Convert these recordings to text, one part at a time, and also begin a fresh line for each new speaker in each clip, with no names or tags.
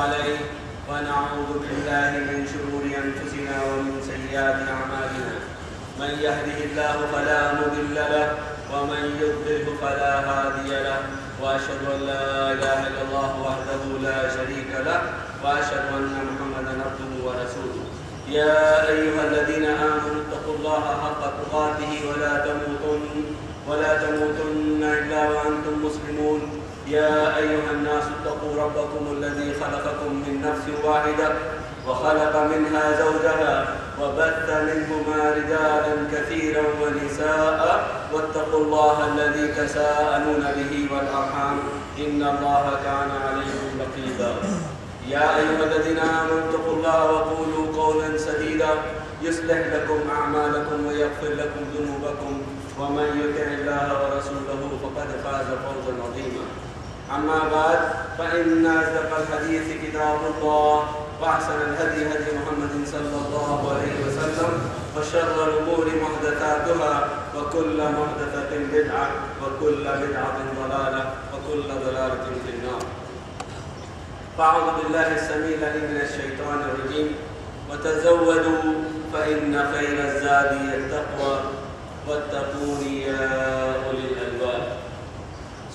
عليه ونعوذ بالله من شرور أنفسنا ومن سيئات أعمالنا من يهده الله فلا مضل له ومن يضلل فلا هادي له وأشهد أن لا إله إلا الله وحده لا شريك له وأشهد أن محمدا عبده ورسوله يا أيها الذين آمنوا اتقوا الله حق تقاته ولا تموتن إلا وأنتم مسلمون يا أيها الناس اتقوا ربكم الذي خلقكم من نفس واحدة وخلق منها زوجها وبث منهما رجالا كثيرا ونساء واتقوا الله الذي تساءلون به والأرحام إن الله كان عليكم رقيبا يا أيها الذين آمنوا اتقوا الله وقولوا قولا سديدا يصلح لكم أعمالكم ويغفر لكم ذنوبكم ومن يطع الله ورسوله فقد فاز فوزا عظيما أما بعد فإن أصدق الحديث كتاب الله وأحسن الهدي هدي محمد صلى الله عليه وسلم وشر الأمور محدثاتها وكل محدثة بدعة وكل بدعة ضلالة وكل ضلالة في النار فأعوذ بالله السميع العليم من الشيطان الرجيم وتزودوا فإن خير الزاد التقوى واتقون يا أولي الألباب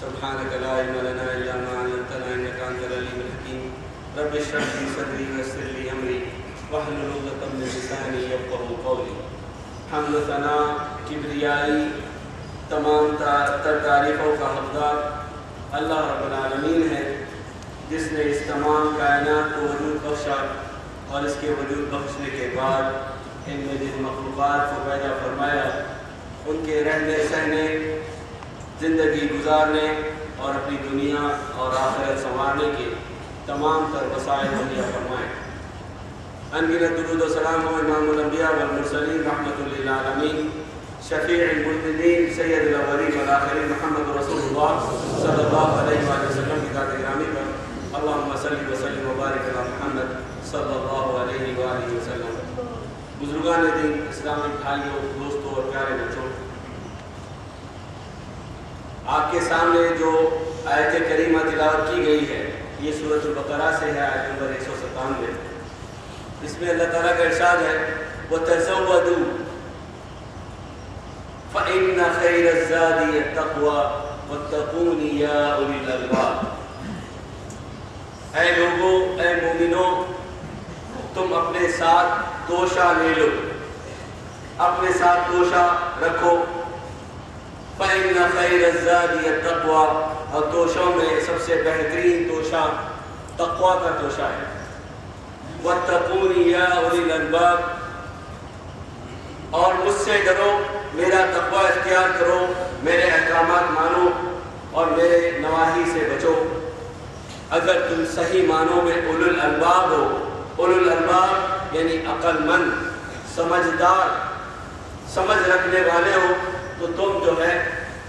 سبحانك لا علم لنا إلا ما علمتنا إنك أنت العليم الحكيم رب اشرح لي صدري ويسر لي أمري واحلل عقدة من لساني يفقهوا قولي حمد و ثنا کبریائی تمام تر تعریفوں کا حقدار اللہ رب العالمین ہے جس نے اس تمام کائنات کو وجود بخشا اور اس کے وجود بخشنے کے بعد ان میں جن مخلوقات کو پیدا فرمایا ان کے رہنے سہنے زندگی گزارنے اور اپنی دنیا اور آخرت سنوارنے کے تمام تر وسائل مہیا فرمائے انگنت درود و سلام و امام الانبیاء والمرسلین رحمۃ للعالمین شفیع المذنبین سید الاولین والآخرین محمد رسول اللہ صلی اللہ علیہ وسلم کی ذات گرامی پر اللہم صلی وسلم وبارک علی محمد صلی اللہ علیہ وآلہ وسلم بزرگان دین، اسلامی بھائیوں، دوستوں اور پیارے بچوں، آپ کے سامنے جو آیت کریمہ تلاوت کی گئی ہے یہ سورۃ البقرہ سے ہے، آیت نمبر 197۔ اس میں اللہ تعالیٰ کا ارشاد ہے وَتَزَوَّدُوا فَإِنَّ خَيْرَ الزَّادِ التَّقْوَى وَاتَّقُونِ يَا أُولِي الْأَلْبَابِ۔ اے لوگو، اے مومنوں، تم اپنے ساتھ توشہ لے لو، اپنے ساتھ توشہ رکھو۔ فَإِنَّ خَيْرَ الزَّادِ التَّقْوَى، اور توشوں میں سب سے بہترین توشہ تقوی کا توشہ ہے۔ وَاتَّقُونِ يَا أُولِي الْأَلْبَابِ، اور مجھ سے ڈرو، میرا تقوی اختیار کرو، میرے احکامات مانو اور میرے نواہی سے بچو۔ اگر تم صحیح معنوں میں اولو الالباب ہو، اولو الالباب یعنی عقل مند، سمجھدار، سمجھ رکھنے والے ہو، تو تم جو ہے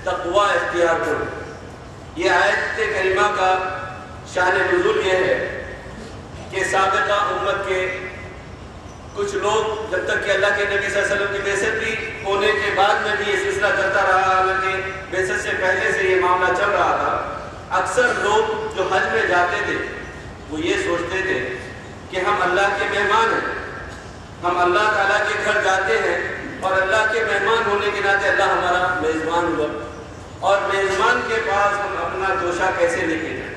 تقوی اختیار کرو۔ یہ آیت کریمہ کا شان نزول یہ ہے کہ سابقہ امت کے کچھ لوگ جب تک کہ اللہ کے نبی صلی اللہ علیہ وسلم کی بعثت بھی ہونے کے بعد میں بھی یہ سلسلہ چلتا رہا، حالانکہ بعثت سے پہلے سے یہ معاملہ چل رہا تھا، اکثر لوگ جو حج میں جاتے تھے وہ یہ سوچتے تھے کہ ہم اللہ کے مہمان ہیں، ہم اللہ تعالیٰ کے گھر جاتے ہیں اور اللہ کے مہمان ہونے کے ناطے اللہ ہمارا میزبان ہوا، اور میزبان کے پاس ہم اپنا توشہ کیسے لے کے جائیں؟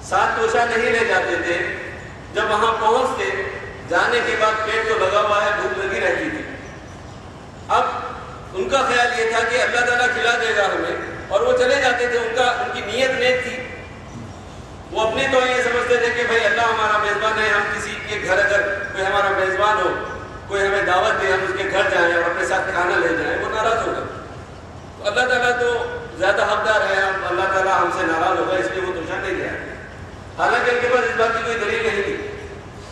ساتھ توشہ نہیں لے جاتے تھے۔ جب وہاں پہنچتے، جانے کے بعد پیٹ تو لگا ہوا ہے، بھوک لگی رہتی تھی۔ اب ان کا خیال یہ تھا کہ اللہ تعالیٰ کھلا دے گا ہمیں، اور وہ چلے جاتے تھے، ان کی نیت نیک تھی۔ وہ اپنے تو یہ سمجھتے تھے کہ بھائی اللہ ہمارا میزبان ہے، ہم کسی کے گھر اگر کوئی ہمارا میزبان ہو، کوئی ہمیں دعوت دے، ہم اس کے گھر جائیں اور اپنے ساتھ کھانا لے جائیں، وہ ناراض ہوگا۔ تو اللہ تعالیٰ تو زیادہ حقدار ہے، اللہ تعالیٰ ہم سے ناراض ہوگا، اس لیے وہ توشہ نہیں لے آئے۔ حالانکہ ان کے پاس اس بات کی کوئی دلیل نہیں تھی،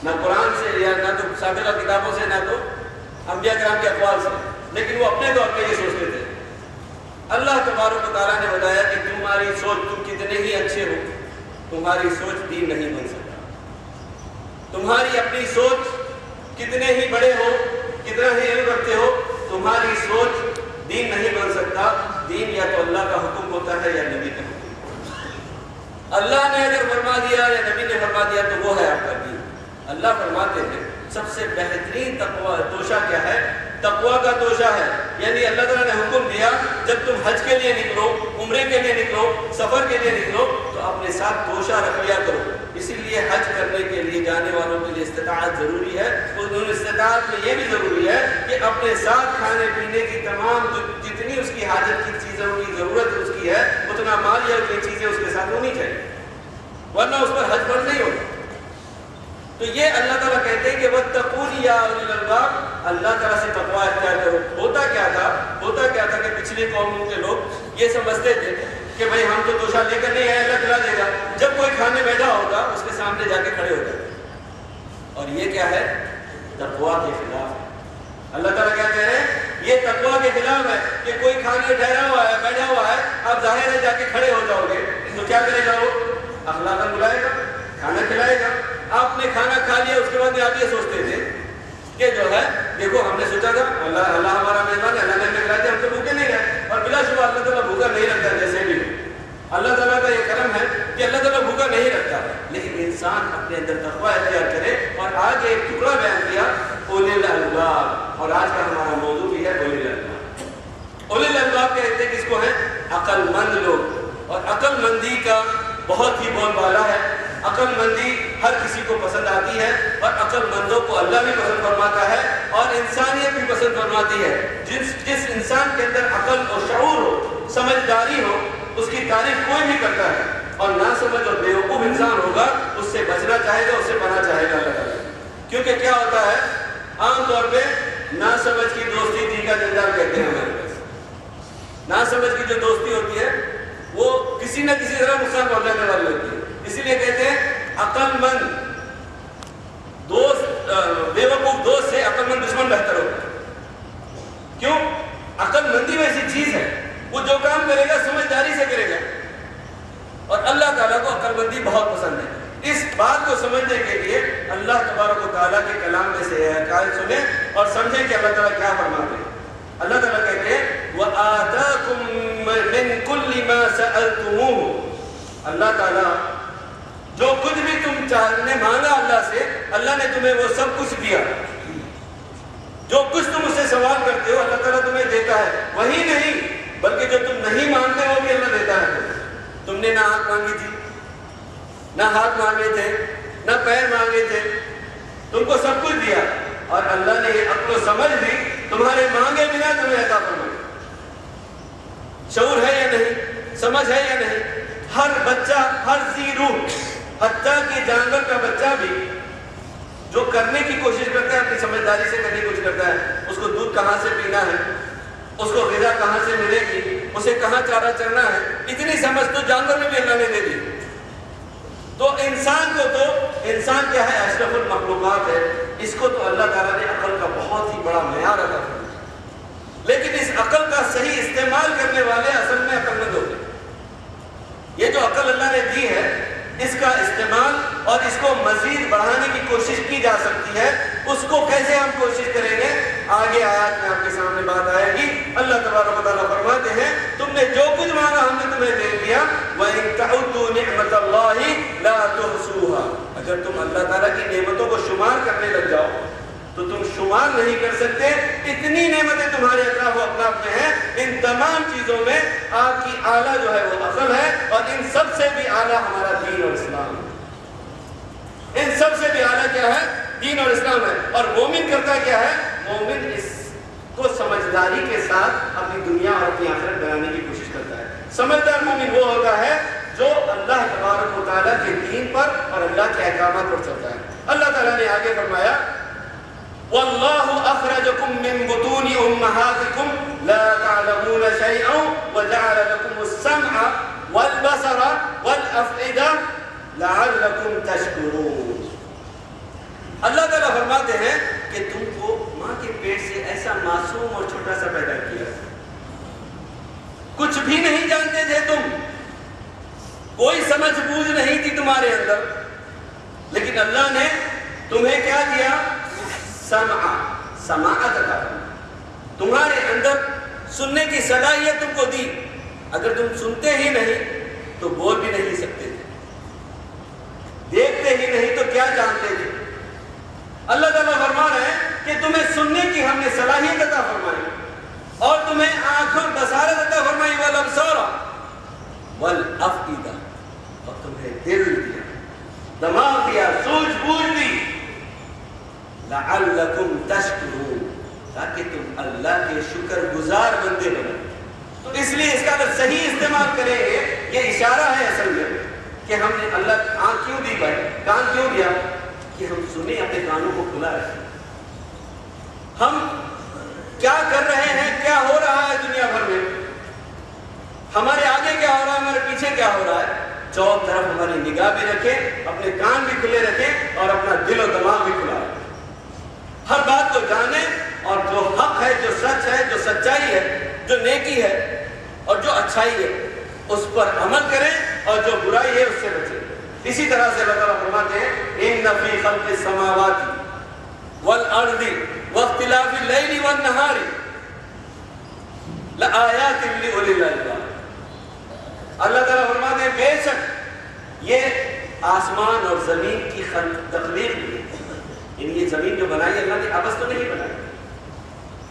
نہ قرآن سے یا نہ تو سابقہ کتابوں سے، نہ تو انبیاء کرام کے اقوال سے، لیکن وہ اپنے طور پہ یہ سوچتے تھے۔ اللہ تبارک و تعالیٰ نے بتایا کہ تمہاری سوچ، تم کتنے ہی اچھے ہو، تمہاری سوچ دین نہیں بن سکتا۔ تمہاری اپنی سوچ کتنے ہی بڑے ہو، کتنا ہی علم رکھتے ہو، تمہاری سوچ دین نہیں بن سکتا۔ دین یا تو اللہ کا حکم ہوتا ہے یا نبی کا حکم۔ اللہ نے اگر فرما دیا یا نبی نے فرما دیا تو وہ ہے آپ کا دین۔ اللہ فرماتے ہیں سب سے بہترین تقوی توشہ کیا ہے؟ تقوی کا توشہ ہے، یعنی اللہ تعالیٰ نے حکم دیا جب تم حج کے لیے نکلو، عمرے کے لیے نکلو، سفر کے لیے نکلو تو اپنے ساتھ توشہ رکھ لیا کرو۔ اسی لیے حج کرنے کے لیے جانے والوں کے لیے استطاعت ضروری ہے، اور استطاعت میں یہ بھی ضروری ہے کہ اپنے ساتھ کھانے پینے کی تمام جتنی اس کی حاجت کی چیزوں کی ضرورت اس کی ہے اتنا مال یا اتنی چیزیں اس کے ساتھ ہونی چاہیے، ورنہ اس پر حج فرض نہیں ہوگا۔ تو یہ اللہ تعالیٰ کہتے ہیں کہ وَاتَّقُونِ يَا أُولِي الْأَلْبَابِ، اللہ تعالیٰ سے تقویٰ اختیار کرو۔ ہوتا کیا تھا کہ پچھلی قوموں کے لوگ یہ سمجھتے تھے کہ بھائی ہم تو توشہ لے کر نہیں آئے، اللہ کھلا دے گا، جب کوئی کھانے بیٹھا ہوگا اس کے سامنے جا کے کھڑے ہو جاتے، اور یہ کیا ہے؟ تقویٰ کے خلاف ہے۔ اللہ تعالیٰ کیا کہہ رہے ہیں؟ یہ تقویٰ کے خلاف ہے کہ کوئی کھانے ٹھہرا ہوا ہے، بیٹھا ہوا ہے، آپ ظاہر ہے جا کے کھڑے ہو جاؤ گے تو کیا کرے گا؟ وہ اخلاقاً بلائے گا، کھانا کھلائے گا۔ آپ نے کھانا کھا لیا، اس کے بعد میں آپ یہ سوچتے تھے کہ جو ہے دیکھو ہم نے سوچا تھا اللہ ہمارا مہمان ہے، اللہ نے ہمیں کھلا دیا، ہم تو بھوکے نہیں گئے، اور بلا شبہ اللہ تعالیٰ بھوکا نہیں رکھتا۔ جیسے بھی اللہ تعالیٰ کا یہ کرم ہے کہ اللہ تعالیٰ بھوکا نہیں رکھتا، لیکن انسان اپنے اندر تقویٰ اختیار کرے۔ اور آج ایک ٹکڑا بیان کیا اولی الالباب، اور آج کا ہمارا موضوع بھی ہے اولی الالباب۔ اولی الالباب کہتے ہیں کس کو ہے؟ عقل مند لوگ، اور عقل مندی کا بہت ہی بول بالا ہے۔ عقل مندی ہر کسی کو پسند آتی ہے، اور عقل مندوں کو اللہ بھی پسند فرماتا ہے اور انسانیت بھی پسند فرماتی ہے۔ جس انسان کے اندر عقل اور شعور ہو، سمجھداری ہو، اس کی تعریف کوئی بھی کرتا ہے، اور ناسمجھ اور بیوقوف انسان ہوگا اس سے بچنا چاہے گا، اس سے پناہ چاہے گا اللہ تعالیٰ۔ کیونکہ کیا ہوتا ہے عام طور پہ ناسمجھ کی دوستی جی کا جنجال کہتے ہیں ہمارے پاس۔ ناسمجھ کی جو دوستی ہوتی ہے وہ کسی نہ کسی طرح نقصان پہنچانے والی ہوتی ہے، اسی لیے کہتے ہیں عقل مند دوست بیوقوف دوست سے عقل مند دشمن بہتر ہوتا ہے۔ کیوں؟ عقل مندی ایسی چیز ہے، وہ جو کام کرے گا سمجھداری سے کرے گا، اور اللہ تعالیٰ کو عقل مندی بہت پسند ہے۔ اس بات کو سمجھنے کے لیے اللہ تبارک و تعالیٰ کے کلام میں سے آیات سنیں اور سمجھیں کہ اللہ تعالیٰ کیا فرماتے ہیں۔ اللہ تعالیٰ کہتے ہیں وَآتَاكُم مِّن كُلِّ مَا سَأَلْتُمُوهُ، اللہ تعالیٰ جو کچھ بھی تم چاہنے مانگا اللہ سے، اللہ نے تمہیں وہ سب کچھ دیا۔ جو کچھ تم اس سے سوال کرتے ہو اللہ تعالیٰ تمہیں دیتا ہے، وہی نہیں بلکہ جو تم نہیں مانگتے وہ بھی اللہ دیتا ہے۔ تم نے نہ آنکھ مانگی تھی، نہ ہاتھ مانگے تھے، نہ پیر مانگے تھے، تم کو سب کچھ دیا، اور اللہ نے یہ عقل و سمجھ بھی تمہارے مانگے بنا تمہیں عطا فرمائی۔ شعور ہے یا نہیں؟ سمجھ ہے یا نہیں؟ ہر بچہ، ہر ذی روح، حتیٰ کہ جانور کا بچہ بھی جو کرنے کی کوشش کرتا ہے اپنی سمجھداری سے کرنے کی کوشش کرتا ہے، اس کو دودھ کہاں سے پینا ہے، اس کو غذا کہاں سے ملے گی، اسے کہاں چارہ چرنا ہے، اتنی سمجھ تو جانور میں بھی اللہ نے دے دی۔ تو انسان کیا ہے؟ اشرف المخلوقات ہے، اس کو تو اللہ تعالیٰ نے عقل کا بہت ہی بڑا معیار عطا کیا، لیکن اس عقل کا صحیح استعمال کرنے والے اصل میں عقل مند ہوتے ہیں۔ یہ جو عقل اللہ نے دی ہے اس کا استعمال اور اس کو مزید بڑھانے کی کوشش کی جا سکتی ہے، اس کو کیسے ہم کوشش کریں گے آگے آیات میں آپ کے سامنے بات آئے گی۔ اللہ تبارک و تعالیٰ فرماتے ہیں تم نے جو کچھ مانگا ہم نے تمہیں دے دیا، وَإِن تَعُدُّوا نِعْمَةَ اللَّهِ لَا تُحْصُوهَا، اگر تم اللہ تعالیٰ کی نعمتوں کو شمار کرنے لگ جاؤ تو تم شمار نہیں کر سکتے، اتنی نعمتیں تمہارے اطراف و اطراف میں ہیں۔ ان تمام چیزوں میں آپ کی اعلیٰ جو ہے وہ عقل ہے، اور ان سب سے بھی اعلیٰ ہمارا دین اور اسلام ہے۔ ان سب سے بھی اعلیٰ کیا ہے؟ دین اور اسلام ہے۔ اور مومن کرتا کیا ہے؟ مومن اس کو سمجھداری کے ساتھ اپنی دنیا اور اپنی آخرت بنانے کی کوشش کرتا ہے۔ سمجھدار مومن وہ ہوتا ہے جو اللہ تبارک و تعالیٰ کے دین پر اور اللہ کے احکامات پر چلتا ہے۔ اللہ تعالیٰ نے آگے فرمایا وَاللَّهُ أَخْرَجَكُم مِّن بُطُونِ أُمَّهَاتِكُمْ لَا تَعْلَمُونَ شَيْئًا وَجَعَلَ لَكُمُ السَّمْعَ وَالْبَصَرَ وَالْأَفْئِدَةَ لَعَلَّكُمْ تَشْكُرُونَ۔ اللہ تعالیٰ فرماتے ہیں کہ تم کو ماں کے پیٹ سے ایسا معصوم اور چھوٹا سا پیدا کیا، کچھ بھی نہیں جانتے تھے تم، کوئی سمجھ بوجھ نہیں تھی تمہارے اندر، لیکن اللہ نے تمہیں کیا دیا؟ سماعت عطا فرمائی، تمہارے اندر سننے کی صلاحیت تم کو دی۔ اگر تم سنتے ہی نہیں تو بول بھی نہیں سکتے تھے، دماغ دیا، سوچ بوجھ دی، لعلکم تشکرون، تاکہ تم اللہ کے شکر گزار بندے بنو۔ تو اس لیے اس کا اگر صحیح استعمال کریں گے، یہ اشارہ ہے اصل میں کہ ہم نے اللہ آنکھ کیوں دی بھائی، کان کیوں دیا، کہ ہم سنیں، اپنے کانوں کو کھلا رکھیں۔ ہم کیا کر رہے ہیں، کیا ہو رہا ہے دنیا بھر میں، ہمارے آگے کیا ہو رہا ہے، ہمارے پیچھے کیا ہو رہا ہے، چاروں طرف ہماری نگاہ بھی رکھیں، اپنے کان بھی کھلے رکھیں اور اپنا دل و دماغ بھی کھلا رکھیں۔ ہر بات کو جانیں اور جو حق ہے، جو سچ ہے، جو سچائی ہے، جو نیکی ہے اور جو اچھائی ہے، اس پر عمل کریں اور جو برائی ہے اس سے بچیں۔ اسی طرح سے اللہ تعالیٰ فرماتے ہیں اِنَّ فِي خَلْقِ السَّمَاوَاتِ وَالْأَرْضِ وَاخْتِلَافِ اللَّيْلِ وَالنَّهَارِ لَآيَاتٍ لِأُولِي الْأَلْبَابِ۔ اللہ تعالیٰ فرماتے ہیں بے شک یہ آسمان اور زمین کی تخلیق ہے، یعنی یہ زمین جو بنائی اللہ نے عبث تو نہیں بنائی،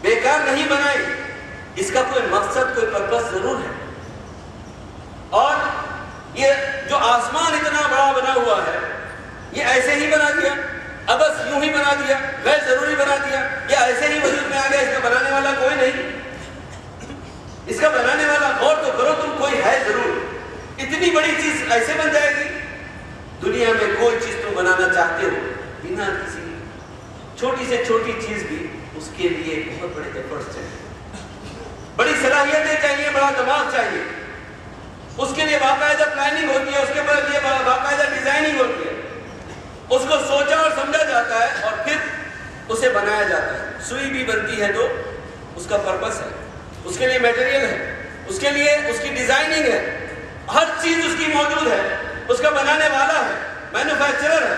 بیکار نہیں بنائی، اس کا کوئی مقصد، کوئی پرپس ضرور ہے۔ اور یہ جو آسمان اتنا بڑا بنا ہوا ہے، یہ ایسے ہی بنا دیا، عبث یوں ہی بنا دیا، غیر ضروری بنا دیا، یا ایسے ہی وجود میں آ گیا، اس کا بنانے والا کوئی نہیں، اس کا بنانے والا غور تو کرو تم، کوئی ہے ضرور۔ اتنی بڑی چیز ایسے بن جائے گی؟ دنیا میں کوئی چیز تم بنانا چاہتے ہو، بنا کسی چھوٹی سے چھوٹی چیز بھی اس کے لیے بہت بڑے ایفرٹس چاہیے، بڑی صلاحیتیں چاہیے، بڑا دماغ چاہیے، اس کے لیے باقاعدہ پلاننگ ہوتی ہے، اس کے لیے باقاعدہ ڈیزائننگ ہوتی ہے، اس کو سوچا اور سمجھا جاتا ہے اور پھر اسے بنایا جاتا ہے۔ سوئی بھی بنتی ہے تو اس کا پرپس ہے، اس کے لیے میٹیریل ہے، اس کے لیے اس کی ڈیزائننگ ہے، ہر چیز اس کی موجود ہے، اس کا بنانے والا ہے، مینوفیکچرر ہے۔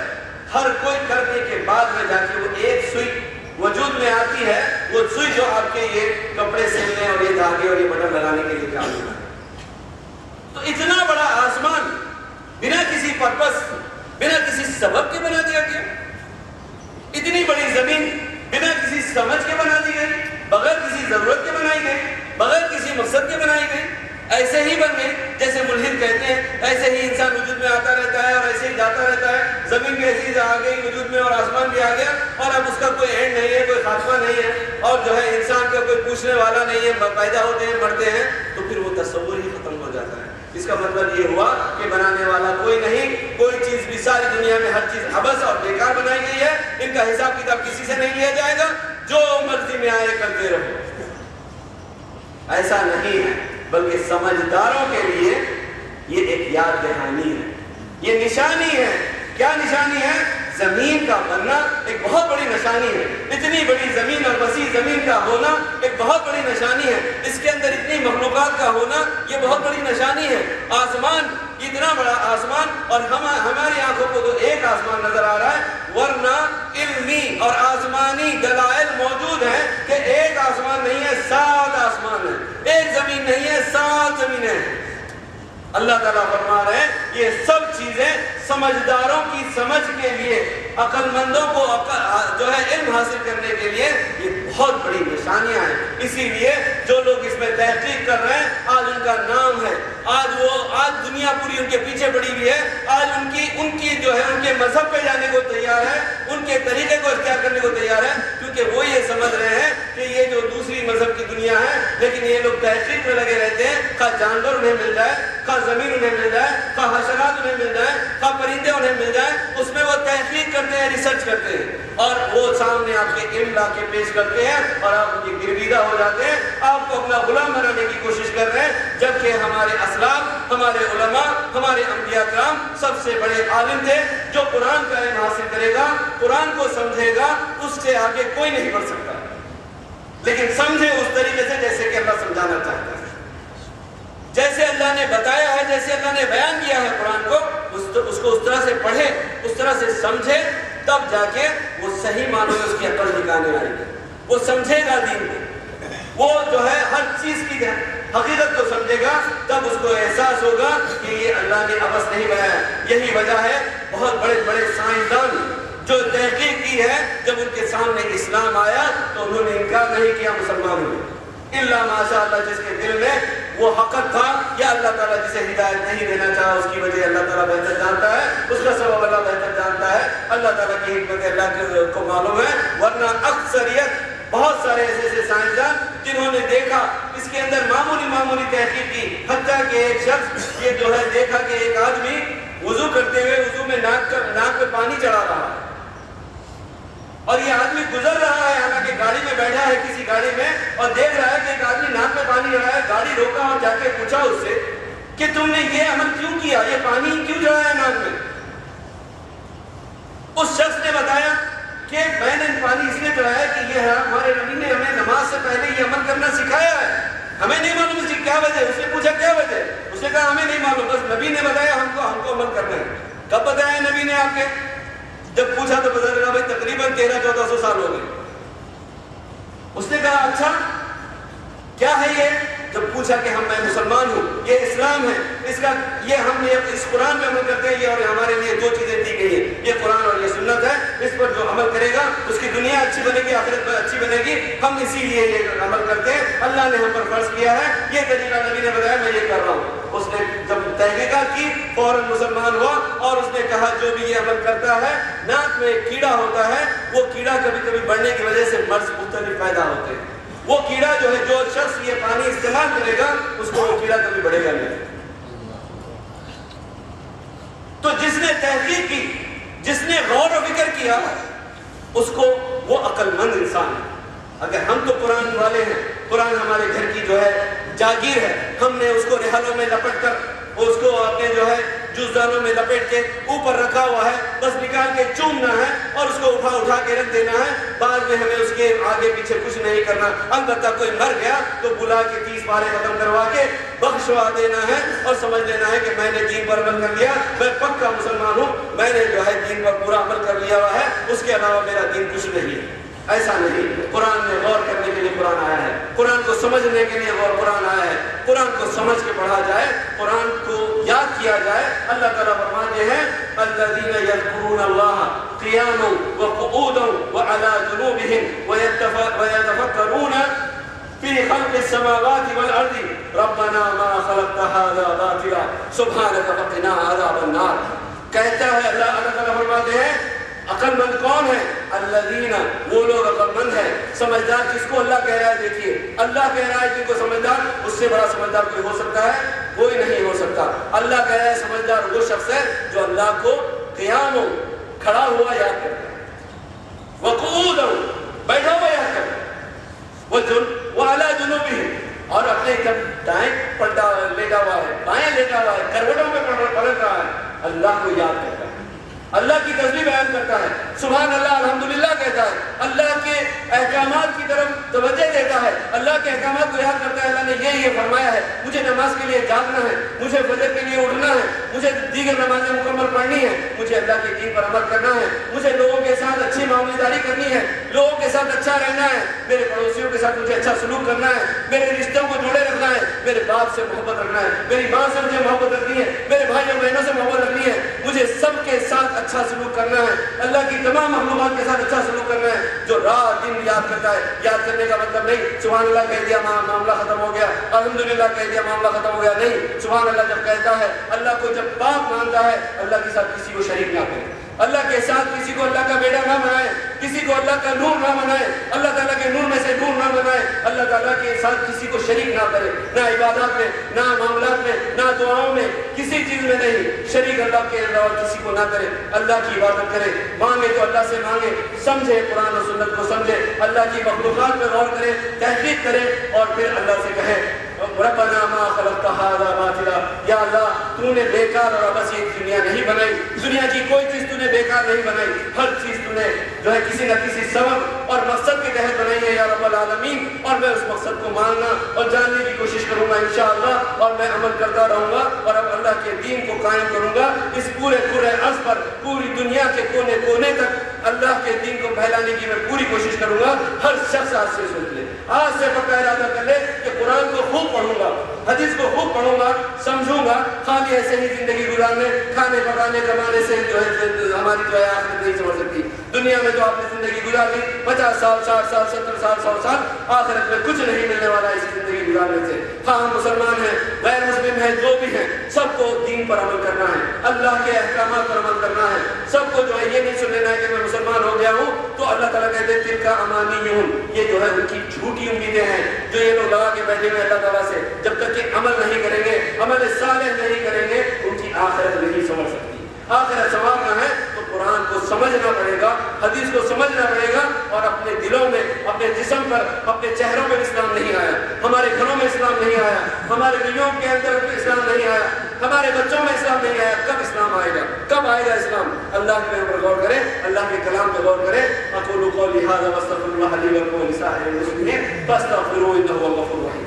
ہر کوئی کرنے کے بعد میں جا کے وہ ایک سوئی وجود میں آتی ہے، وہ سوئی جو آپ کے یہ کپڑے سلنے اور یہ دھاگے اور یہ بٹن لگانے کے لیے کام ہوتا ہے۔ تو اتنا بڑا آسمان بنا کسی پرپس، بنا کسی سبب کے بنا دیا گیا، اتنی بڑی زمین بنا کسی سمجھ کے بنا دی گئی، بغیر کسی ضرورت کے بنائی گئی، بغیر کسی مقصد کے بنائی گئی، ایسے ہی بن گئی جیسے ملحد کہتے ہیں، ایسے ہی انسان وجود میں آتا رہتا ہے اور ایسے ہی جاتا رہتا ہے، زمین بھی ایسی آ گئی وجود میں اور آسمان بھی آ گیا اور اب اس کا کوئی اینڈ نہیں ہے، کوئی خاتمہ نہیں ہے، اور جو ہے انسان کا کوئی پوچھنے والا نہیں ہے، پیدا ہوتے ہیں مرتے ہیں، تو پھر وہ تصور ہی ختم ہو جاتا ہے۔ اس کا مطلب یہ ہوا کہ بنانے والا کوئی نہیں، کوئی چیز بھی، ساری دنیا میں ہر چیز عبث اور بیکار بنائی گئی ہے، ان کا حساب کتاب کسی سے نہیں لیا جائے گا، جو مرضی میں آئے کرتے رہو۔ ایسا نہیں ہے، بلکہ سمجھداروں کے لیے یہ ایک یاد دہانی ہے، یہ نشانی ہے۔ کیا نشانی ہے؟ زمین کا بننا ایک بہت بڑی نشانی ہے، اتنی بڑی زمین اور وسیع زمین کا ہونا ایک بہت بڑی نشانی ہے، اس کے اندر اتنی مخلوقات کا ہونا یہ بہت بڑی نشانی ہے۔ آسمان، اتنا بڑا آسمان، اور ہماری آنکھوں کو تو ایک آسمان نظر آ رہا ہے، ورنہ علمی اور آسمانی دلائل موجود ہیں کہ ایک آسمان نہیں ہے، 7 آسمان ہیں، ایک زمین نہیں ہے، 7 زمینیں ہیں۔ اللہ تعالیٰ فرما رہے ہیں یہ سب چیزیں سمجھداروں کی سمجھ کے لیے، عقل مندوں کو جو ہے علم حاصل کرنے کے لیے یہ بہت بڑی نشانیاں ہیں۔ اسی لیے جو لوگ اس میں تحقیق کر رہے ہیں، آج ان کا نام ہے، آج دنیا پوری ان کے پیچھے پڑی ہوئی ہے، آج ان کی جو ہے ان کے مذہب پہ جانے کو تیار ہے، ان کے طریقے کو اختیار کرنے کو تیار ہے، کیونکہ وہ یہ سمجھ رہے ہیں کہ یہ جو دوسری مذہب کی دنیا ہے، لیکن یہ لوگ تحقیق میں لگے رہتے ہیں، خواہ جانور انہیں مل جائے، خواہ زمین انہیں مل جائے، خواہ حشرات انہیں مل جائے، خواہ پرندے انہیں مل جائیں، اس میں وہ تحقیق کرتے ہیں، ریسرچ کرتے ہیں، اور وہ سامنے آپ کے علم لا کے پیش کرتے ہیں اور آپ ان کی گرویدہ ہو جاتے ہیں، آپ کو اپنا غلام بنانے کی کوشش کر رہے ہیں، جبکہ ہمارے اسلاف، ہمارے علماء، ہمارے انبیاء کرام سب سے بڑے عالم تھے۔ جو قرآن کا علم حاصل کرے گا، قرآن کو سمجھے گا، اس سے آگے کوئی نہیں بڑھ سکتا، لیکن سمجھے اس طریقے سے جیسے کہ اللہ سمجھانا چاہتا ہے، جیسے اللہ نے بتایا ہے، جیسے اللہ نے بیان کیا ہے قرآن کو، اس کو اس طرح سے پڑھے، اس طرح سے سمجھے، تب جا کے وہ صحیح معنوں میں اس کی عقل ٹھکانے آئے گی، وہ سمجھے گا دین کو، وہ جو ہے ہر چیز کی حقیقت کو سمجھے گا، تب اس کو احساس ہوگا کہ یہ اللہ نے عبث نہیں بنایا۔ یہی وجہ ہے بہت بڑے بڑے سائنسدان جو تحقیق کی ہے، جب ان کے سامنے اسلام آیا تو انہوں نے انکار نہیں کیا مسلمانوں نے، الا ماشاء اللہ جس کے دل میں وہ حقت تھا، یا اللہ تعالیٰ جسے ہدایت نہیں دینا چاہا اس کی وجہ اللہ تعالیٰ بہتر جانتا ہے، اس کا سبب اللہ بہتر اللہ تعالیٰ کی حکمت اللہ کو معلوم ہے، ورنہ اکثریت بہت سارے ایسے سائنسدان جنہوں نے دیکھا اس کے اندر معمولی تحقیق کی، حتیٰ کہ ایک شخص یہ جو ہے دیکھا کہ ایک آدمی وضو کرتے ہوئے وضو میں ناک پہ پانی چڑھا رہا ہے، اور یہ آدمی گزر رہا ہے، حالانکہ گاڑی میں بیٹھا ہے کسی گاڑی میں، اور دیکھ رہا ہے کہ ایک آدمی ناک پہ پانی چڑھا ہے، گاڑی روکا اور جا کے پوچھا اس سے کہ تم نے یہ عمل کیوں کیا، یہ پانی کیوں چڑھایا ناک میں؟ اس شخص نے بتایا کہ میں نے پانی اس لیے چڑھایا کہ یہ ہمارے نبی نے ہمیں نماز سے پہلے یہ عمل کرنا سکھایا ہے، ہمیں نہیں معلوم اس کی کیا وجہ ہے۔ اس نے پوچھا کیا وجہ ہے؟ اس نے کہا ہمیں نہیں معلوم، بس نبی نے بتایا ہم کو عمل کرنا ہے۔ کب بتایا نبی نے آپ کے؟ جب پوچھا تو پتہ لگا بھائی تقریباً 1300-1400 سال ہو گئے۔ اس نے کہا اچھا کیا ہے یہ؟ جب پوچھا کہ میں مسلمان ہوں، یہ اسلام ہے، یہ ہم نے اس قرآن پہ عمل کرتے ہیں، اور ہمارے لیے دو چیزیں دی گئی ہیں، یہ قرآن اور یہ سنت ہے، اس پر جو عمل کرے گا اس کی دنیا اچھی بنے گی، آخرت میں اچھی بنے گی، ہم اسی لیے یہ عمل کرتے ہیں، اللہ نے ہم پر فرض کیا ہے، یہ طریقہ نبی نے بتایا، میں یہ کر رہا ہوں۔ اس نے جب تحقیقات کی فوراً مسلمان ہوا، اور اس نے کہا جو بھی یہ عمل کرتا ہے، ناک میں ایک کیڑا ہوتا ہے، وہ کیڑا کبھی کبھی بڑھنے کی وجہ سے مرض مختلف پیدا ہوتے ہیں، وہ کیڑا جو ہے، جو شخص یہ پانی استعمال کرے گا اس کو وہ کیڑا کبھی بڑھے گا نہیں۔ تو جس نے تحقیق کی، جس نے غور و فکر کیا، اس کو وہ عقل مند انسان ہے۔ اگر ہم تو قرآن والے ہیں، قرآن ہمارے گھر کی جو ہے جاگیر ہے، ہم نے اس کو رحلوں میں لپٹ کر، اس کو اپنے جو ہے جزدانوں میں لپیٹ کے اوپر رکھا ہوا ہے، بس نکال کے چومنا ہے اور اس کو اٹھا کے رکھ دینا ہے، بعد میں ہمیں اس کے آگے پیچھے کچھ نہیں کرنا۔ البتہ کوئی مر گیا تو بلا کے 30 پارے ختم کروا کے بخشوا دینا ہے، اور سمجھ لینا ہے کہ میں نے دین پر عمل کر لیا، میں پکا مسلمان ہوں، میں نے جو ہے دین پر پورا عمل کر لیا ہوا ہے، اس کے علاوہ میرا دین کچھ نہیں ہے۔ ایسا نہیں، قرآن میں غور کرنے کے لیے قرآن آیا ہے، قرآن کو سمجھنے کے لیے قرآن آیا ہے، قرآن کو سمجھ کے پڑھا جائے، قرآن کو یاد کیا جائے۔ اللہ تعالیٰ فرماتے ہیں الذین یذکرون اللہ قیاما وقعودا وعلی جنوبہم ویتفکرون فی خلق السماوات والارض ربنا ما خلقت هذا باطلا سبحانک فقنا عذاب النار۔ کہتا ہے اللہ تعالیٰ فرماتے ہیں عقل مند کون ہے؟ الذین، وہ لوگ عقل مند ہیں۔ سمجھدار کس کو اللہ کہہ رہا ہے؟ دیکھیے اللہ کہہ رہا ہے جن کو سمجھدار، اس سے بڑا سمجھدار کوئی ہو سکتا ہے؟ کوئی نہیں ہو سکتا۔ اللہ کہہ رہا ہے سمجھدار وہ شخص ہے جو اللہ کو قیام ہو، کھڑا ہوا یاد کرتا ہے، وقعود ہو، بیٹھا ہوا یاد کرتا ہے، وہ اعلیٰ جنوبی ہے، اور اپنے دائیں پلٹا لیٹا ہوا ہے، بائیں لیٹا ہوا ہے، کروٹوں میں پلٹ رہا ہے، اللہ کو یاد کرتا ہے، اللہ کی تسبیح بیان کرتا ہے، سبحان اللہ الحمدللہ کہتا ہے، اللہ کے احکامات کی طرف توجہ دیتا ہے، اللہ کے احکامات کو یاد کرتا ہے۔ اللہ نے یہ فرمایا ہے، مجھے نماز کے لیے جاگنا ہے، مجھے فجر کے لیے اٹھنا ہے، مجھے دیگر نمازیں مکمل پڑھنی ہے، مجھے اللہ کے دین پر عمل کرنا ہے، مجھے لوگوں کے ساتھ اچھی معاملہ داری کرنی ہے، لوگوں کے ساتھ اچھا رہنا ہے، میرے پڑوسیوں کے ساتھ مجھے اچھا سلوک کرنا ہے، میرے رشتوں کو جوڑے رکھنا ہے، میرے باپ سے محبت رکھنا ہے، میری ماں سے مجھے محبت رکھنی ہے، میرے بھائی اور بہنوں سے محبت رکھنی ہے، مجھے سب کے ساتھ اچھا سلوک کرنا ہے، اللہ کی تمام مخلوقات کے ساتھ اچھا سلوک کرنا ہے۔ جو رات دن یاد کرتا ہے، یاد کرنے کا مطلب نہیں سبحان اللہ کہہ دیا معاملہ ختم ہو گیا، الحمدللہ کہہ دیا معاملہ ختم ہو گیا، نہیں، سبحان اللہ جب کہتا ہے، اللہ کو جب پاک مانتا ہے، اللہ کے ساتھ کسی کو شریک نہ کرے، اللہ کے ساتھ کسی کو اللہ کا بیٹا نہ بنائے، کسی کو اللہ کا نور نہ بنائے، اللہ تعالیٰ کے نور میں سے نور نہ بنائے، اللہ تعالیٰ کے ساتھ کسی کو شریک نہ کرے، نہ عبادات میں، نہ معاملات میں، نہ دعاؤں میں، کسی چیز میں نہیں، شریک اللہ کے علاوہ کسی کو نہ کرے، اللہ کی عبادت کرے، مانگے تو اللہ سے مانگے، سمجھے قرآن و سنت کو سمجھے، اللہ کی مخلوقات میں غور کرے، تحقیق کرے، اور پھر اللہ سے کہے ربنا ما خلقت هذا باطلا، یا اللہ تو نے بیکار اور بس یہ دنیا نہیں بنائی، دنیا کی کوئی چیز تو نے بیکار نہیں بنائی، ہر چیز تو نے جو ہے کسی نہ کسی سبب اور مقصد کے تحت بنائی ہے یا رب العالمین، اور میں اس مقصد کو ماننا اور جاننے کی کوشش کروں گا انشاءاللہ، اور میں عمل کرتا رہوں گا، اور اب اللہ کے دین کو قائم کروں گا اس پورے ارض پر، پوری دنیا کے کونے کونے تک اللہ کے دین کو پھیلانے کی میں پوری کوشش کروں گا۔ ہر شخص آج سے سوچ لے، آج سے پکا ارادہ کر لے کہ قرآن کو خوب پڑھوں گا، حدیث کو خوب پڑھوں گا، سمجھوں گا، خالی ایسے ہی زندگی گزارنے، کھانے پکانے کمانے سے جو ہے ہماری جو ہے آخرت نہیں سمجھ سکتی۔ دنیا میں تو آپ نے
زندگی گزار لی 50 سال 60 سال 70 سال 100 سال آخرت میں کچھ نہیں ملنے والا ایسی زندگی گزارنے سے. ہاں ہم مسلمان ہیں غیر مسلم ہیں جو بھی ہیں سب کو دین پر عمل کرنا ہے اللہ کے احکامات پر عمل کرنا ہے. سب کو جو ہے یہ نہیں سن لینا ہے کہ میں مسلمان ہو گیا ہوں تو اللہ تعالیٰ کہتے ہیں تلک امانیہم یہ جو ہے ان کی جھوٹی امیدیں ہیں جو یہ لوگ لگا کے بیٹھے ہوئے اللہ تعالیٰ سے جب تک کہ عمل نہیں کریں گے عمل صالح نہیں کریں گے ان کی آخرت نہیں سمجھ سکتی. آخرت سنوارنا ہے تو قرآن کو سمجھنا پڑے گا حدیث کو سمجھنا پڑے گا اور اپنے دلوں میں اپنے جسم پر اپنے چہروں میں اسلام نہیں آیا ہمارے گھروں میں اسلام نہیں آیا ہمارے بیویوں کے اندر اسلام نہیں آیا ہمارے بچوں میں اسلام نہیں آیا. کب اسلام آئے گا کب آئے گا اسلام؟ اللہ کے اوپر غور کریں اللہ کے کلام پہ غور کریں. اقول قولی ھذا واستغفر اللہ لی ولکم ولسائر المسلمین فاستغفروہ انہ هو الغفور الرحیم.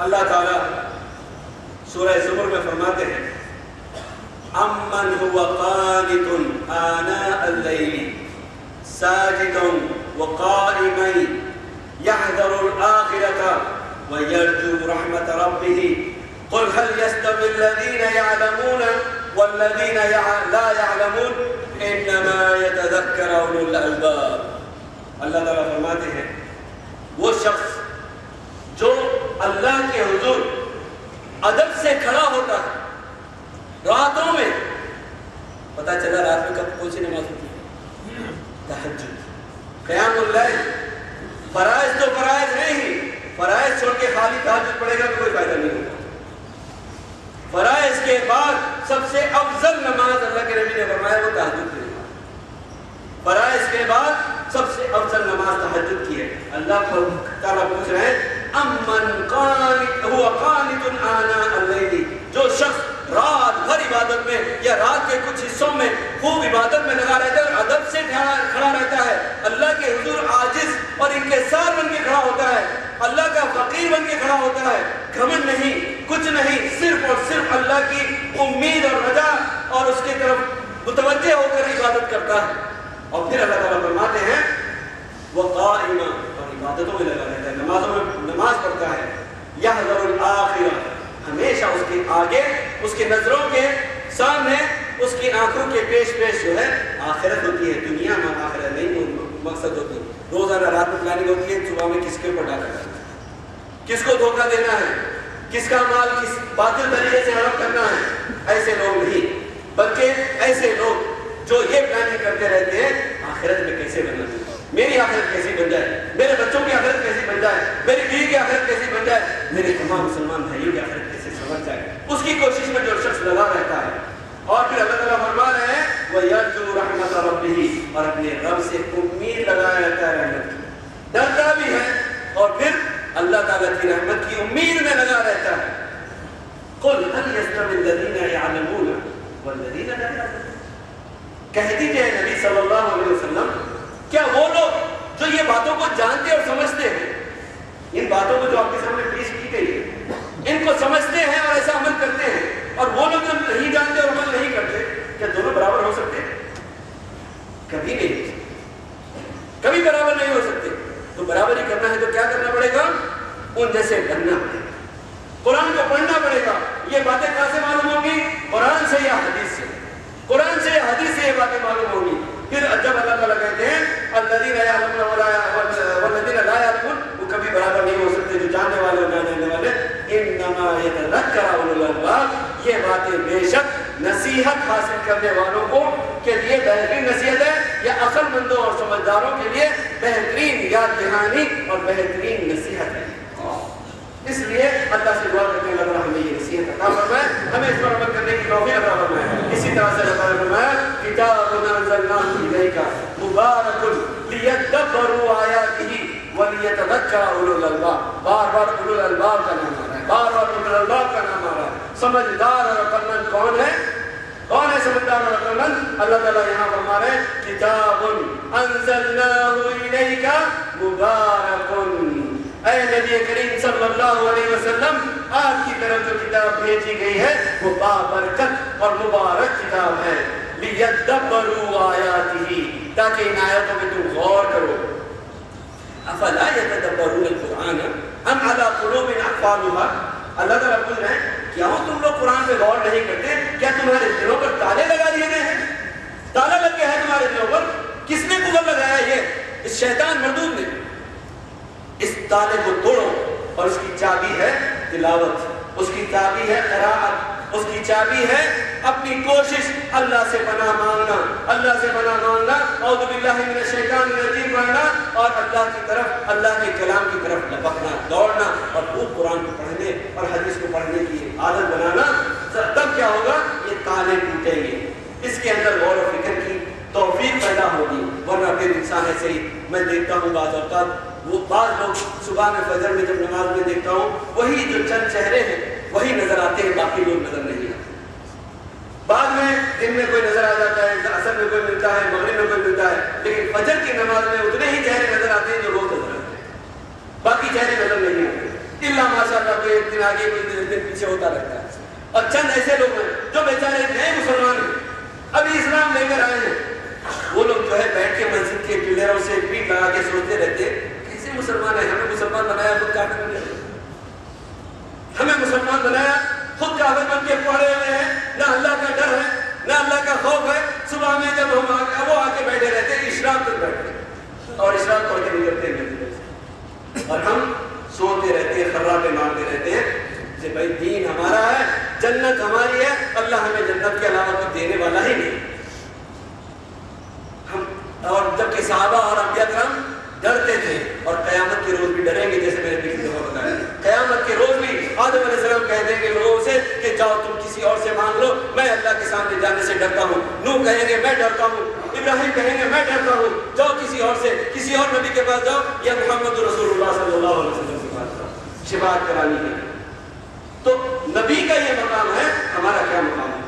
اللہ تعالیٰ سورہ زمر میں فرماتے ہیں امن هو قانت آناء اللیل ساجدا وقائما يحذر الآخرة ويرجو رحمة ربه قل هل يستوي الذين يعلمون والذين لا يعلمون انما يتذكر اولو الالباب. اللہ تعالیٰ فرماتے ہیں وہ شخص جو اللہ کے حضور ادب سے کھڑا ہوتا ہے راتوں میں پتہ چلا رات میں کب کون سی نماز ہوتی ہے تہجد قیام اللیل. فرائض تو فرائض ہیں ہی فرائض چھوڑ کے خالی تہجد پڑھے گا تو کوئی فائدہ نہیں ہوگا. فرائض کے بعد سب سے افضل نماز اللہ کے نبی نے فرمایا وہ تہجد کی نماز. فرائض کے بعد سب سے افضل نماز تہجد کی ہے. اللہ تعالیٰ پوچھ رہے ہیں امن قانت هو قانت آناء اللیل جو شخص رات بھر عبادت میں یا رات کے کچھ حصوں میں خوب عبادت میں لگا رہتا ہے اور ادب سے کھڑا رہتا ہے اللہ کے حضور عاجز اور انکسار بن کے کھڑا ہوتا ہے اللہ کا فقیر بن کے کھڑا ہوتا ہے گھمنڈ نہیں کچھ نہیں صرف اور صرف اللہ کی امید اور رجا اور اس کی طرف متوجہ ہو کر عبادت کرتا ہے. اور پھر اللہ تعالیٰ فرماتے ہیں وہ قائما اور عبادتوں میں لگا رہتا ہے نمازوں میں نماز پڑھتا ہے. یحذر الآخرہ ہمیشہ اس کے آگے اس کے نظروں کے سامنے اس کی آنکھوں کے پیش جو ہے آخرت ہوتی ہے. دنیا میں آخرت نہیں مقصد ہوتی. روزانہ رات میں پلاننگ ہوتی ہے صبح میں کس کے اوپر ڈالا کرنا ہے کس کو دھوکہ دینا ہے کس کا مال کس باطل طریقے سے ہڑپ کرنا ہے. ایسے لوگ نہیں بلکہ ایسے لوگ جو یہ پلاننگ کرتے رہتے ہیں آخرت میں کیسے بننا ہے میری آخرت کیسی بن جائے میرے بچوں کی آخرت کیسی بن جائے میری بیوی کی آخرت کیسی بن جائے میرے تمام مسلمان بھائیوں کی آخرت کیسے سمجھ جائے اس کی کوشش میں جو شخص لگا رہتا ہے. اور پھر اللہ تعالیٰ فرما رہے ہیں وَيَرْجُو رَحْمَةَ رَبِّهِ اور اپنے رب سے امید لگایا رہتا ہے رحمت کی ڈرتا بھی ہے اور پھر اللہ تعالیٰ کی رحمت کی امید میں لگا رہتا ہے. قُلْ هَلْ يَسْتَوِي الَّذِينَ يَعْلَمُونَ وَالَّذِينَ لَا يَعْلَمُونَ کہہ دیجئے نبی صلی اللہ علیہ وسلم کیا وہ لوگ جو یہ باتوں کو جانتے اور سمجھتے ہیں ان باتوں کو جو آپ کے سامنے پیش کی گئی ہے ان کو سمجھتے ہیں اور ایسا عمل کرتے ہیں اور وہ لوگ جو نہیں جانتے اور عمل نہیں کرتے کیا دونوں برابر ہو سکتے ہیں؟ کبھی نہیں ہو سکتے کبھی برابر نہیں ہو سکتے. تو برابر ہی کرنا ہے تو کیا کرنا پڑے گا ان جیسے ڈرنا پڑے گا قرآن کو پڑھنا پڑے گا. یہ باتیں کہاں سے معلوم ہوں گی قرآن سے یا حدیث سے قرآن سے یا حدیث سے یہ باتیں معلوم ہوں گی. پھر جب اللہ تعالیٰ کہتے ہیں الذین یعلمون والذین لا یعلمون وہ کبھی برابر نہیں ہو سکتے جو جاننے والے اور نہ جاننے والے. انما یتذکر اولو الالباب یہ باتیں بے شک نصیحت حاصل کرنے والوں کو کے لیے بہترین نصیحت ہے یا عقل مندوں اور سمجھداروں کے لیے بہترین یاد دہانی اور بہترین نصیحت ہے. اس لیے اللہ سے دعا کرتے ہیں اللہ تعالیٰ ہمیں یہ نصیحت عطا فرمائے ہمیں اس پر عمل کرنے کی توفیق عطا فرمائے. اسی طرح سے اللہ تعالیٰ نے فرمایا کتاب انزلناہ الیک مبارک لیدبروا آیاتہ ولیتذکر اولو الالباب. بار بار اولو الالباب کا نام آ رہا ہے بار بار اولو الالباب کا نام آ رہا ہے. سمجھدار اور عقلمند کون ہے سمجھدار اور عقلمند؟ اللہ تعالیٰ یہاں فرما رہے ہیں کتاب انزلناہ الیک مبارک اے نبی کریم صلی اللہ علیہ وسلم، آپ کی طرف جو کتاب بھیجی گئی ہے وہ بابرکت اور مبارک کتاب ہے، لیدبروا آیاتہ، تاکہ ان آیاتوں میں تم غور کرو۔ افلا یتدبرون القرآن ام علی قلوب اقفالها، اللہ تعالیٰ پوچھ رہے ہیں کیا تم لوگ قرآن پہ غور نہیں کرتے؟ کیا تمہارے دلوں پر تالے لگا دیے گئے ہیں؟ تالا لگ گیا ہے تمہارے دلوں پر؟ کس نے قبر لگایا؟ یہ اس شیطان مردود نے۔ اس تالے کو توڑو، اور اس کی چابی ہے تلاوت، اس کی چابی ہے قرأت، اس کی چابی ہے اپنی کوشش، اللہ سے پناہ مانگنا، اللہ سے پناہ مانگنا، اعوذ باللہ من الشیطان الرجیم پڑھنا، اور اللہ کی طرف، اللہ کے کلام کی طرف لپکنا، دوڑنا، اور خوب قرآن کو پڑھنے اور حدیث کو پڑھنے کی عادت بنانا۔ تب کیا ہوگا؟ یہ تالے ٹوٹیں گے، اس کے اندر غور و فکر کی توفیق پیدا ہوگی، ورنہ پھر انسان ایسے ہی، میں دیکھتا ہوں بعض اوقات وہ بعض لوگ صبح میں فجر میں جب نماز میں دیکھتا ہوں، وہی جو چند چہرے ہیں وہی نظر آتے ہیں، باقی لوگ نظر نہیں آتے۔ بعد میں دن میں کوئی نظر آ جاتا ہے، عصر میں کوئی ملتا ہے، مغرب میں کوئی ملتا ہے، لیکن فجر کی نماز میں اتنے ہی چہرے نظر آتے ہیں جو روز نظر آتے ہیں، باقی چہرے نظر نہیں آتے، الا ماشاءاللہ کوئی ایک دن آگے کوئی دن پیچھے ہوتا رہتا ہے۔ اور چند ایسے لوگ ہیں جو بیچارے نئے مسلمان ہیں، ابھی اسلام لے کر آئے ہیں، وہ لوگ جو ہے بیٹھ کے مسجد کے پلروں سے پیٹ لگا کے سوچتے رہتے کیسے مسلمان ہیں، ہمیں مسلمان بنایا خود کافر بنے، ہمیں مسلمان بنایا خود کافر بن کے پڑے ہوئے ہیں، نہ اللہ کا ڈر ہے نہ اللہ کا خوف ہے۔ صبح میں جب ہم وہ آ کے بیٹھے رہتے ہیں، اشراق تک بیٹھتے اور اشراق پڑھ کے نکلتے ہیں، اور ہم سوتے رہتے ہیں، خراٹے مارتے رہتے ہیں کہ بھائی دین ہمارا ہے، جنت ہماری ہے، اللہ ہمیں جنت کے علاوہ کچھ دینے والا ہی نہیں۔ اور جبکہ صحابہ اور انبیاء کرام ڈرتے تھے، اور قیامت کے روز بھی ڈریں گے، جیسے میں نے پچھلی دفعہ بتایا، قیامت کے روز بھی آدم علیہ السلام کہہ دیں گے لوگوں سے کہ جاؤ تم کسی اور سے مانگ لو، میں اللہ کے سامنے جانے سے ڈرتا ہوں۔ نوح کہیں گے میں ڈرتا ہوں، ابراہیم کہیں گے میں ڈرتا ہوں، جاؤ کسی اور سے، کسی اور نبی کے پاس جاؤ، یا محمد رسول اللہ صلی اللہ علیہ وسلم کے پاس جاؤ، شفاعت کرانی ہے۔ تو نبی کا یہ مقام ہے، ہمارا کیا مقام ہے؟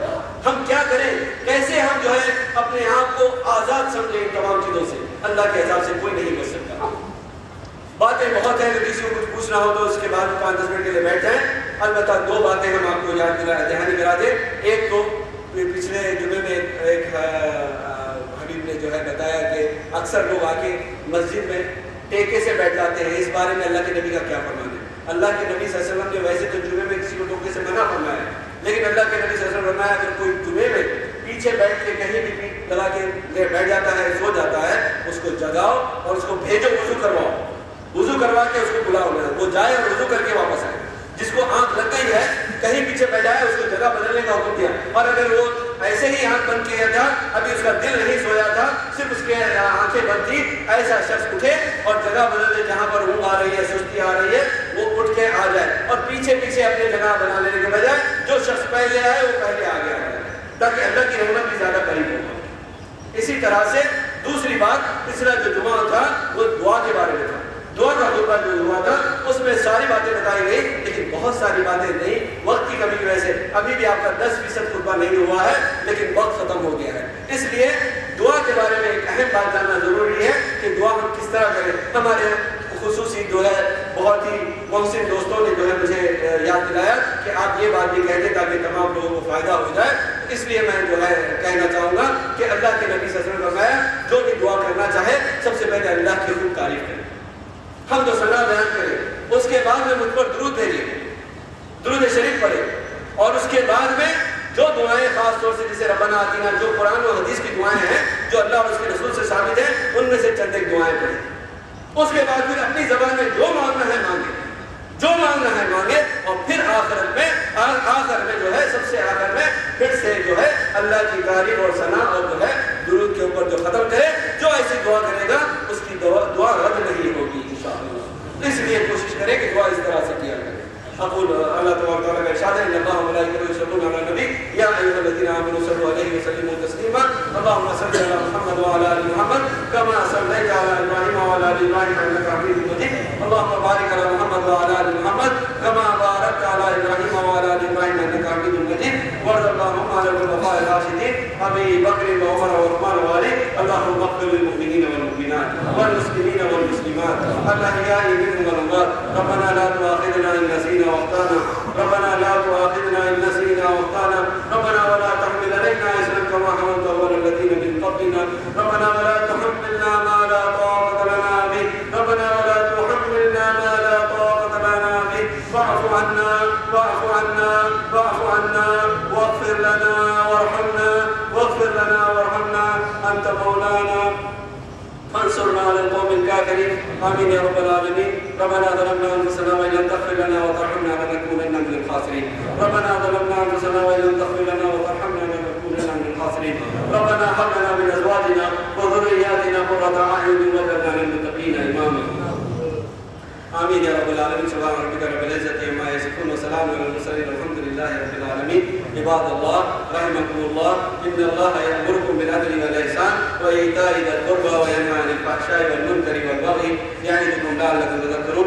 ہم کیا کریں؟ کیسے ہم جو ہے اپنے آپ کو آزاد سمجھیں ان تمام چیزوں سے؟ اللہ کے عذاب سے کوئی نہیں بچ سکتا۔ باتیں بہت ہیں، اگر کسی کو کچھ پوچھنا ہو تو اس کے بعد 5-10 منٹ کے لیے بیٹھ جائیں۔ البتہ 2 باتیں ہم آپ کو دہانی کرا دیں۔ ایک تو پچھلے جمعے میں ایک حبیب نے جو ہے بتایا کہ اکثر لوگ آ کے مسجد میں ٹیکے سے بیٹھ جاتے ہیں، اس بارے میں اللہ کے نبی کا کیا فرمان ہے؟ اللہ کے نبی صلی اللہ علیہ وسلم نے ویسے تو جمعے میں کسی کو ٹوکے سے منع فرمایا ہے، لیکن اللہ کے نبی صلی اللہ علیہ وسلم نے فرمایا اگر کوئی جمعے میں پیچھے بیٹھ کے کہیں بھی پیٹ لگا کے بیٹھ جاتا ہے، سو جاتا ہے، اس کو جگاؤ اور اس کو بھیجو، وضو کرواؤ، وضو کروا کے اس کو بلاؤ، وہ جائے اور وضو کر کے واپس آئے۔ جس کو آنکھ لگ گئی ہے کہیں پیچھے بیٹھا ہے، اس کو جگہ بدلنے کا حکم دیا، اور اگر وہ ایسے ہی آنکھ بند کیا تھا، ابھی اس کا دل نہیں سویا تھا، صرف اس کے آنکھیں بند تھی، ایسا شخص اٹھے اور جگہ بدل دے، جہاں پر اونگ آ رہی ہے، سستی آ رہی ہے، وہ اٹھ کے آ جائے، اور پیچھے پیچھے اپنی جگہ بنا لینے کے بجائے جو شخص پہلے آئے وہ پہلے آگے آ جائے، تاکہ اللہ کی رحمت بھی زیادہ قریب ہو۔ اسی طرح سے دوسری بات، پچھلا جو جمعہ تھا وہ دعا کے بارے میں تھا، دعا کا خطبہ جو ہوا تھا اس میں ساری باتیں بتائی گئی، لیکن بہت ساری باتیں نہیں، وقت کی کمی کی وجہ سے ابھی بھی آپ کا 10% خطبہ نہیں ہوا ہے، لیکن وقت ختم ہو گیا ہے۔ اس لیے دعا کے بارے میں ایک اہم بات جاننا ضروری ہے کہ دعا ہم کس طرح کریں۔ ہمارے خصوصی جو ہے بہت ہی محسن دوستوں نے جو ہے مجھے یاد دلایا کہ آپ یہ بات بھی کہہ دیں تاکہ تمام لوگوں کو فائدہ ہو جائے، اس لیے میں جو ہے کہنا چاہوں گا کہ اللہ کے نبی صلی اللہ علیہ وسلم نے فرمایا جو بھی دعا کرنا چاہے سب سے پہلے اللہ کی خوب تعریف کرے، ہم تو ثنا بیان کریں، اس کے بعد میں مجھ پر درود بھیجیں، درود شریف پڑھیں، اور اس کے بعد میں جو دعائیں خاص طور سے جسے ربنا آتینا، جو قرآن و حدیث کی دعائیں ہیں جو اللہ اور اس کے رسول سے ثابت ہیں، ان میں سے چند ایک دعائیں پڑھیں۔ اس کے بعد پھر اپنی زبان میں جو مانگنا ہے مانگے، جو مانگنا ہے مانگے، اور پھر آخر میں جو ہے سب سے آخر میں پھر سے جو ہے اللہ کی تعریف اور ثنا اور جو ہے درود کے اوپر جو ختم کرے۔ جو ایسی دعا کرے گا اس کی دعا رد نہیں ہوگی انشاءاللہ، اس لیے کوشش کریں کہ دعا اس طرح سے کیا کریں۔ اقول اللہ تبارک تعالیٰ کا ارشاد ہے ان اللہ وملائکتہ یصلون علی النبی یا ایھا الذین آمنوا صلوا علیہ وسلموا تسلیما اللهم صل علی محمد وعلی آل محمد كما صلیت علی ابراہیم وعلی آل ابراہیم انک حمید مجید اللهم بارک علی محمد وعلی آل محمد كما بارکت علی ابراہیم وعلی آل ابراہیم انک حمید مجید وارض اللهم عن الخلفاء الراشدین ابی بکر وعمر وعثمان وعلی اللهم اغفر للمؤمنین والمؤمنات والمسلمین والمسلمات الاحیاء منهم والاموات ربنا لا تؤاخذنا إن نسينا واخطأنا ربنا لا تؤاخذنا إن نسينا واخطأنا ربنا ولا تحمل علينا إصرا كما حملته على الذين من قبلنا ربنا ولا تحملنا ما لا طاقة لنا به ربنا ولا تحملنا ما لا طاقة لنا به واعف عنا واعف عنا واعف عنا واغفر لنا وارحمنا واغفر لنا وارحمنا أنت مولانا فانصرنا على القوم الكافرين آمين يا رب العالمين ربنا ظلمنا أنفسنا وإن لم تغفر لنا وترحمنا لنكونن من الخاسرين ربنا ظلمنا أنفسنا وإن لم تغفر لنا وترحمنا لنكونن من الخاسرين ربنا هب لنا من أزواجنا وذرياتنا قرة أعين واجعلنا للمتقين إماما آمين يا رب العالمين سبحان ربك رب العزة عما يصفون وسلام على المرسلين والحمد لله رب العالمين عباد الله رحمكم الله إن الله يأمركم بالعدل والإحسان وإيتاء ذي القربى وينهى عن الفحشاء والمنكر والبغي يعظكم لعلكم تذكرون